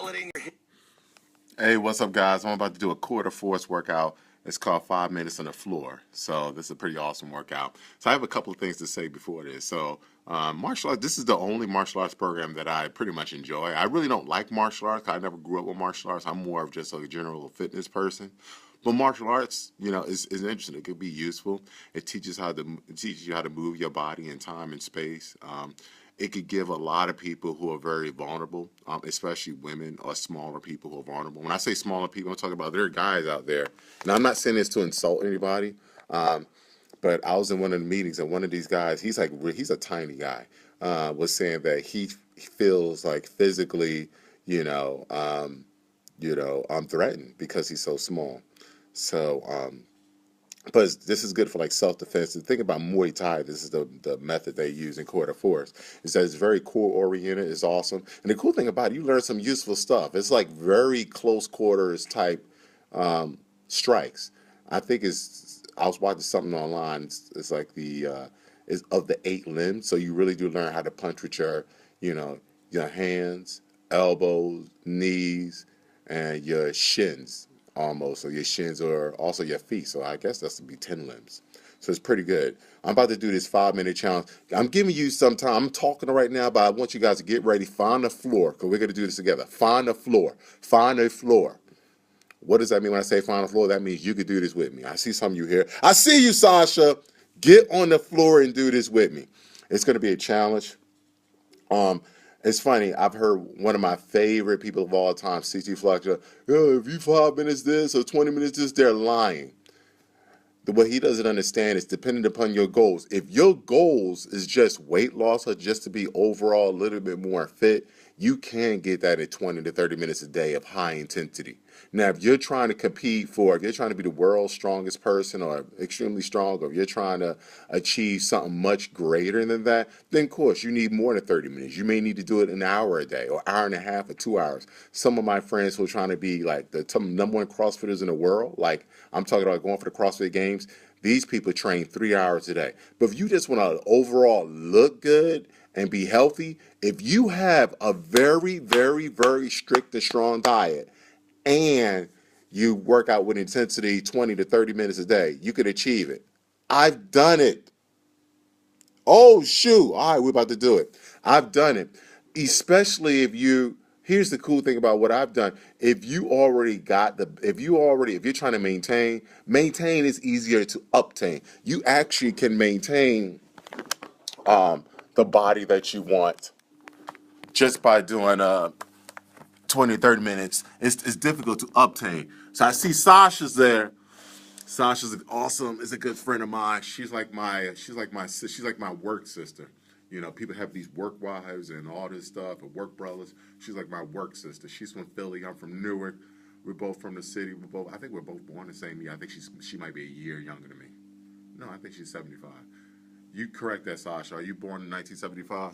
validating your hip. Hey, what's up, guys? I'm about to do a quarter force workout. It's called 5 minutes on the floor. So this is a pretty awesome workout. So I have a couple of things to say before this. So martial arts, this is the only martial arts program that I pretty much enjoy. I really don't like martial arts. I never grew up with martial arts. I'm more of just a general fitness person. But martial arts, you know, is interesting. It could be useful. It teaches you how to move your body in time and space. It could give a lot of people who are very vulnerable, especially women or smaller people who are vulnerable. When I say smaller people, I'm talking about there are guys out there. Now, I'm not saying this to insult anybody, but I was in one of the meetings, and one of these guys, he's a tiny guy, was saying that he feels like physically, threatened because he's so small. So, but this is good for like self-defense. The thing about Muay Thai, this is the method they use in quarter force, is that it's very core oriented. It's awesome. And the cool thing about it, you learn some useful stuff. It's like very close quarters type strikes. I was watching something online. It's like is of the 8 limbs. So you really do learn how to punch with your hands, elbows, knees, and your shins almost. So your shins are also your feet. So I guess that's to be 10 limbs. So it's pretty good. I'm about to do this 5-minute challenge. I'm giving you some time. I'm talking right now, but I want you guys to get ready. Find the floor, because we're going to do this together. Find the floor. Find a floor. What does that mean when I say find the floor? That means you could do this with me. I see some of you here. I see you, Sasha. Get on the floor and do this with me. It's going to be a challenge. It's funny. I've heard one of my favorite people of all time, C.T. Fletcher, if you 5 minutes this or 20 minutes this, they're lying. What he doesn't understand is dependent upon your goals. If your goals is just weight loss or just to be overall a little bit more fit, you can get that in 20 to 30 minutes a day of high intensity. Now, if you're trying to if you're trying to be the world's strongest person or extremely strong, or if you're trying to achieve something much greater than that, then of course you need more than 30 minutes. You may need to do it an hour a day or hour and a half or 2 hours. Some of my friends who are trying to be like the number one CrossFitters in the world, like I'm talking about going for the CrossFit Games, these people train 3 hours a day. But if you just want to overall look good and be healthy, if you have a very, very, very strict and strong diet and you work out with intensity 20 to 30 minutes a day, you could achieve it. I've done it. Oh, shoot. All right, we're about to do it. I've done it. Especially here's the cool thing about what I've done. If you're trying to maintain is easier to obtain. You actually can maintain the body that you want just by doing 20, 30 minutes. It's difficult to obtain. So I see Sasha's there. Sasha's awesome. Is a good friend of mine. She's like my work sister. You know, people have these work wives and all this stuff, and work brothers. She's like my work sister. She's from Philly. I'm from Newark. We're both from the city. I think we're both born the same year. I think she might be a year younger than me. No, I think she's 75. You correct that, Sasha. Are you born in 1975?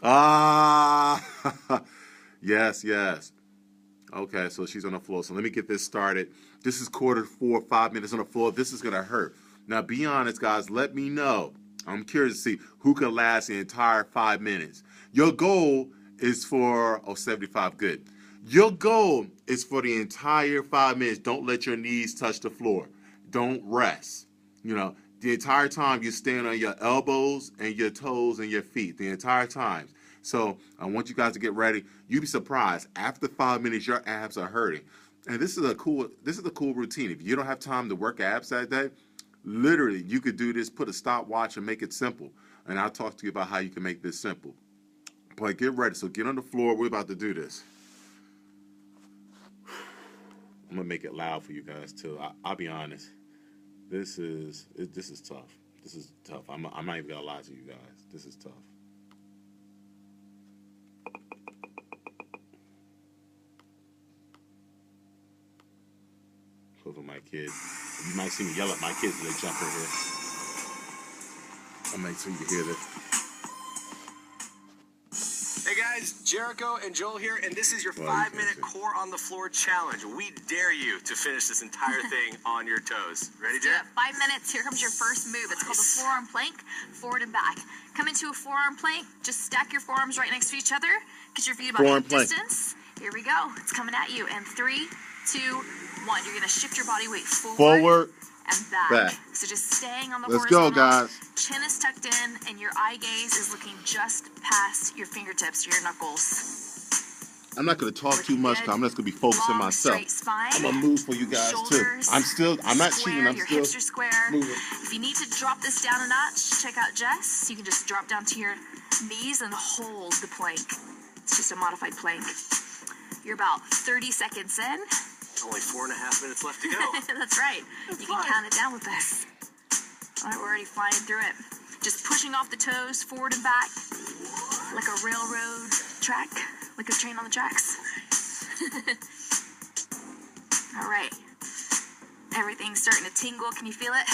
Ah, yes. Okay, so she's on the floor. So let me get this started. This is quarter 4, 5 minutes on the floor. This is going to hurt. Now, be honest, guys. Let me know. I'm curious to see who can last the entire 5 minutes. Your goal is for, 75, good. Your goal is for the entire 5 minutes. Don't let your knees touch the floor. Don't rest. The entire time you stand on your elbows and your toes and your feet. The entire time. So I want you guys to get ready. You'd be surprised. After 5 minutes, your abs are hurting. And this is a cool routine. If you don't have time to work abs that day, literally you could do this, put a stopwatch and make it simple. And I'll talk to you about how you can make this simple. But get ready. So get on the floor. We're about to do this. I'm going to make it loud for you guys too. I'll be honest. This is tough. This is tough. I'm not even going to lie to you guys. This is tough. For my kids. You might see me yell at my kids as they jump in here. I'll make sure you can hear this. Hey guys, Jericho and Joel here, and this is your 5-minute core on the floor challenge. We dare you to finish this entire thing on your toes. Ready, Jer? Yeah, 5 minutes. Here comes your first move. It's called the forearm plank, forward and back. Come into a forearm plank. Just stack your forearms right next to each other. Get your feet about Forearm hip plank. distance. Here we go. It's coming at you. And 3, 2, 1. You're going to shift your body weight Forward. and back. Back. So just staying on the Let's go, horizontal. guys. Chin is tucked in, and your eye gaze is looking just past your fingertips or your knuckles. I'm not going to talk too much because I'm just going to be focusing Long, myself. straight spine. I'm going to move for you guys Shoulders too. I'm not square, cheating. I'm your still hips are square. moving. If you need to drop this down a notch, check out Jess. You can just drop down to your knees and hold the plank. It's just a modified plank. You're about 30 seconds in. Only 4.5 minutes left to go. That's right. You can count it down with us. All right, we're already flying through it. Just pushing off the toes, forward and back, like a railroad track, like a train on the tracks. All right. Everything's starting to tingle. Can you feel it?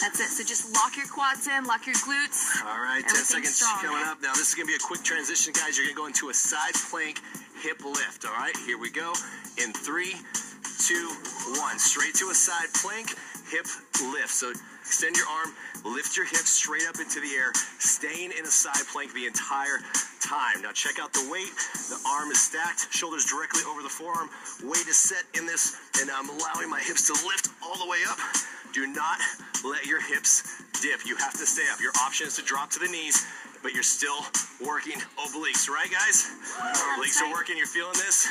That's it. So just lock your quads in, lock your glutes. All right, 10 Everything's seconds strong. coming up. Now, this is going to be a quick transition, guys. You're going to go into a side plank hip lift. All right, here we go. In 3, 2, 1. Straight to a side plank hip lift. So extend your arm, lift your hips straight up into the air, staying in a side plank the entire time. Now check out the weight. The arm is stacked, shoulders directly over the forearm. Weight is set in this, and I'm allowing my hips to lift all the way up. Do not let your hips dip. You have to stay up. Your option is to drop to the knees, but you're still working obliques, right, guys? Obliques are working. You're feeling this?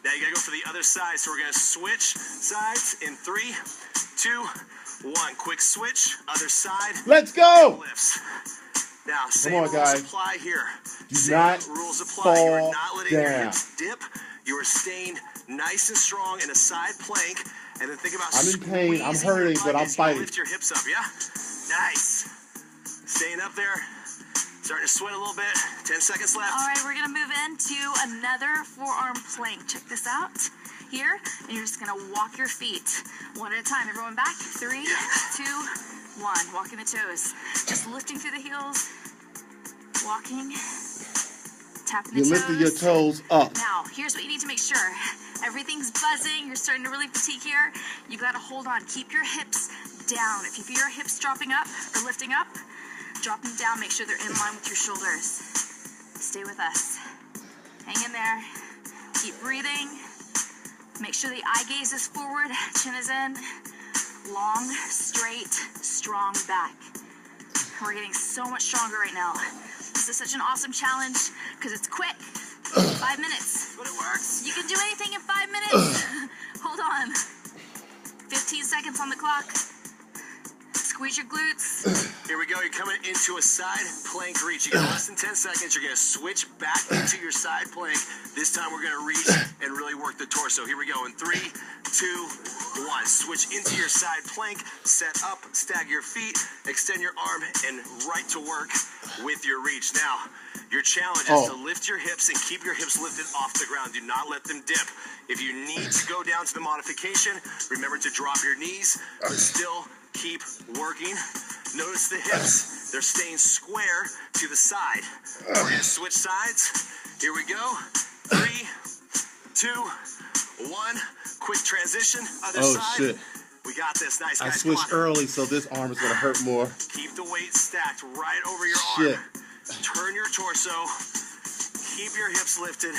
Now you gotta go for the other side. So we're gonna switch sides in 3, 2, 1. Quick switch, other side. Let's go. Lifts. Now, same on, rules guys. apply here. Do Same not rules apply. You are fall not letting your down. hips dip. You are staying nice and strong in a side plank. And then think about I'm in pain. I'm squeezing your hurting, butt but I'm as you fighting. Lift your hips up, yeah? Nice. Staying up there. Starting to sweat a little bit. 10 seconds left. All right, we're going to move into another forearm plank. Check this out here. And you're just going to walk your feet one at a time. Everyone back. 3, 2, 1. Walking the toes. Just lifting through the heels. Walking. Tapping the You're toes. lifting your toes up. Now, here's what you need to make sure. Everything's buzzing. You're starting to really fatigue here. You got to hold on. Keep your hips down. If you feel your hips dropping up or lifting up, drop them down. Make sure they're in line with your shoulders. Stay with us. Hang in there. Keep breathing. Make sure the eye gaze is forward. Chin is in. Long, straight, strong back. We're getting so much stronger right now. This is such an awesome challenge because it's quick. 5 minutes. But it works. You can do anything in 5 minutes. Hold on. 15 seconds on the clock. Squeeze your glutes. Here we go. You're coming into a side plank reach. You got less than 10 seconds. You're going to switch back into your side plank. This time we're going to reach and really work the torso. Here we go. In 3, 2, 1. Switch into your side plank. Set up. Stagger your feet. Extend your arm and right to work with your reach. Now, your challenge is to lift your hips and keep your hips lifted off the ground. Do not let them dip. If you need to go down to the modification, remember to drop your knees, but still keep working. Notice the hips. They're staying square to the side. We're going to switch sides. Here we go. 3, 2, 1. Quick transition. Other side. Shit. We got this. Nice, guys. I switched early, so this arm is going to hurt more. Keep the weight stacked right over your Shit. arm. Turn your torso. Keep your hips lifted.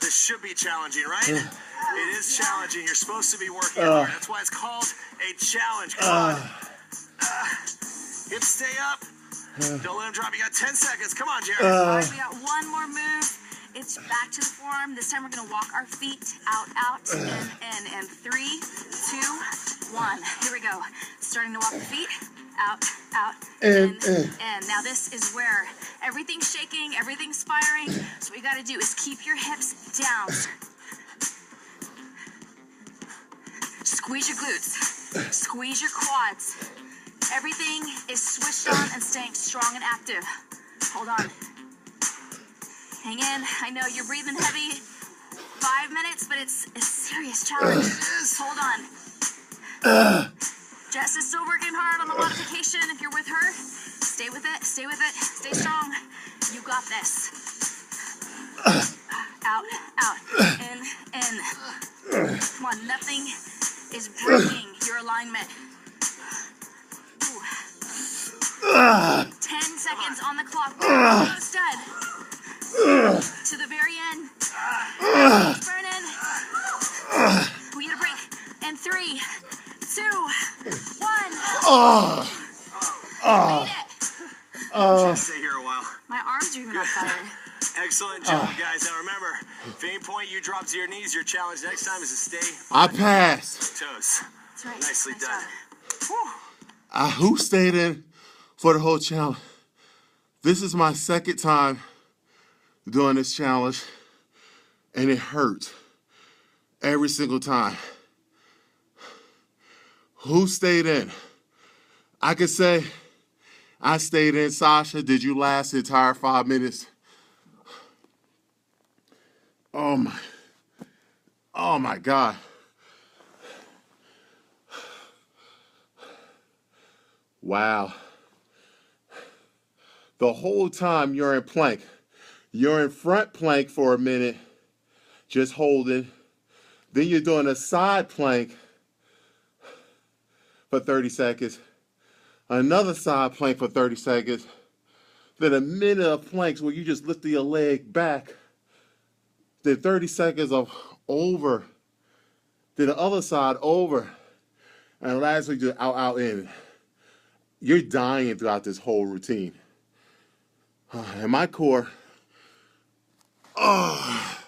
This should be challenging, right? It is challenging. You're supposed to be working hard. That's why it's called a challenge. Come on. Hips stay up. Don't let them drop. You got 10 seconds. Come on, Jared. All right, we got one more move. It's back to the forearm. This time we're going to walk our feet out, in. And 3, 2, 1. Here we go. Starting to walk the feet out, in. Now this is where everything's shaking, everything's firing. So what you got to do is keep your hips down. Squeeze your glutes. Squeeze your quads. Everything is switched on and staying strong and active. Hold on. Hang in. I know you're breathing heavy. 5 minutes, but it's a serious challenge. Hold on. Jess is still working hard on the modification. If you're with her, stay with it. Stay with it. Stay strong. You got this. Out. In. Come on. Nothing is breaking your alignment. Ooh. 10 seconds on the clock. burning. We get a break. And 3, 2, 1. Made it. Just stay here a while. My arms are even on fire. Excellent job, guys. Now remember, if at any point you drop to your knees, your challenge next time is to stay I passed. toes. That's right. Nicely Nice done. job. Who stayed in for the whole challenge? This is my second time doing this challenge, and it hurts every single time. Who stayed in? I could say I stayed in. Sasha, did you last the entire 5 minutes? Oh my God. Wow. The whole time you're in plank. You're in front plank for a minute, just holding. Then you're doing a side plank for 30 seconds. Another side plank for 30 seconds. Then a minute of planks where you just lift your leg back. Then 30 seconds of over. Then the other side over. And lastly, just out, in. You're dying throughout this whole routine. And my core, oh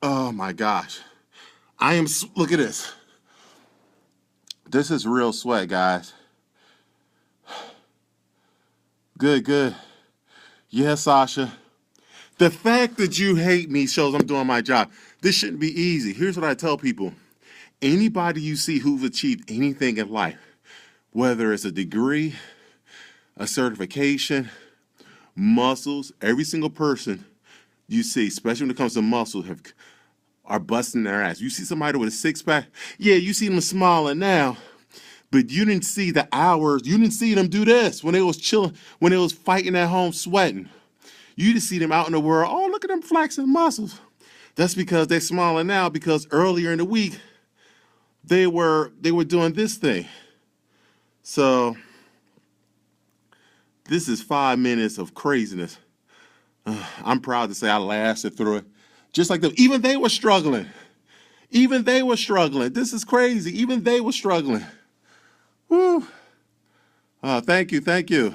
my gosh. Look at this. This is real sweat, guys. Good. Yeah, Sasha. The fact that you hate me shows I'm doing my job. This shouldn't be easy. Here's what I tell people. Anybody you see who've achieved anything in life, whether it's a degree, a certification, muscles, every single person you see, especially when it comes to muscle, are busting their ass. You see somebody with a six-pack, yeah, you see them smiling now, but you didn't see the hours, you didn't see them do this when they was chilling, when they was fighting at home sweating. You didn't see them out in the world, oh, look at them flexing muscles. That's because they're smiling now, because earlier in the week, they were doing this thing. So this is 5 minutes of craziness. I'm proud to say I lasted through it. Just like them. Even they were struggling. This is crazy. Even they were struggling. Woo. Thank you. Thank you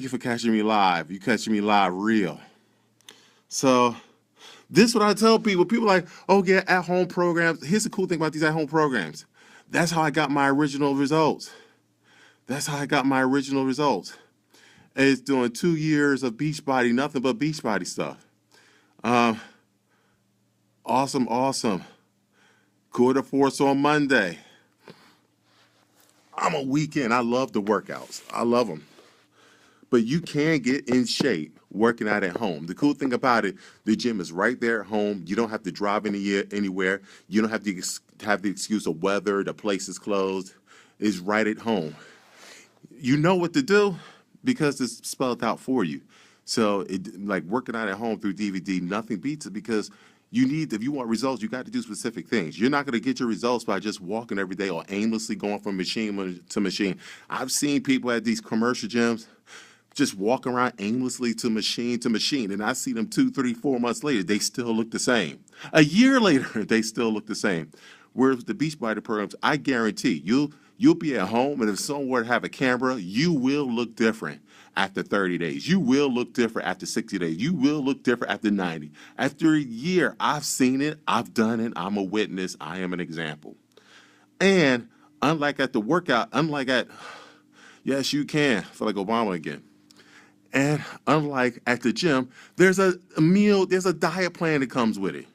for catching me live. You catching me live real. So this is what I tell people. People are like, oh yeah, at-home programs. Here's the cool thing about these at-home programs. That's how I got my original results. It's doing 2 years of Beachbody, nothing but Beachbody stuff. Awesome. Quarter force on Monday. I'm a weekend. I love the workouts. I love them. But you can get in shape working out at home. The cool thing about it, the gym is right there at home. You don't have to drive anywhere. You don't have to have the excuse of weather, the place is closed. It's right at home. You know what to do because it's spelled out for you. So like working out at home through DVD, nothing beats it, because if you want results, you got to do specific things. You're not going to get your results by just walking every day or aimlessly going from machine to machine. I've seen people at these commercial gyms just walk around aimlessly to machine, and I see them 2, 3, 4 months later, they still look the same. A year later, they still look the same. Whereas the Beachbody programs, I guarantee you'll be at home, and if someone were to have a camera, you will look different after 30 days. You will look different after 60 days. You will look different after 90. After a year, I've seen it, I've done it, I'm a witness, I am an example. And unlike at the workout, yes, you can, feel like Obama again. And unlike at the gym, there's a meal, there's a diet plan that comes with it.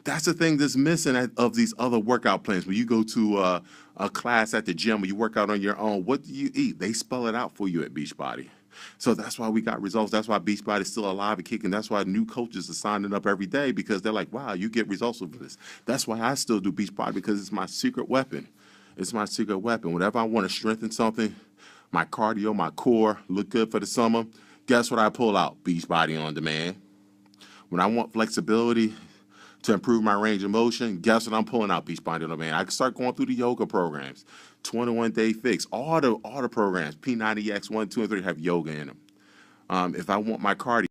That's the thing that's missing of these other workout plans. When you go to a class at the gym, when you work out on your own, what do you eat? They spell it out for you at Beachbody. So that's why we got results. That's why Beachbody is still alive and kicking. That's why new coaches are signing up every day, because they're like, wow, you get results with this. That's why I still do Beachbody, because it's my secret weapon. It's my secret weapon. Whenever I want to strengthen something, my cardio, my core, look good for the summer, guess what I pull out? Beachbody On Demand. When I want flexibility to improve my range of motion, guess what I'm pulling out? Beachbody On Demand. I can start going through the yoga programs, 21-day fix, all the programs, P90X 1, 2, and 3 have yoga in them. If I want my cardio,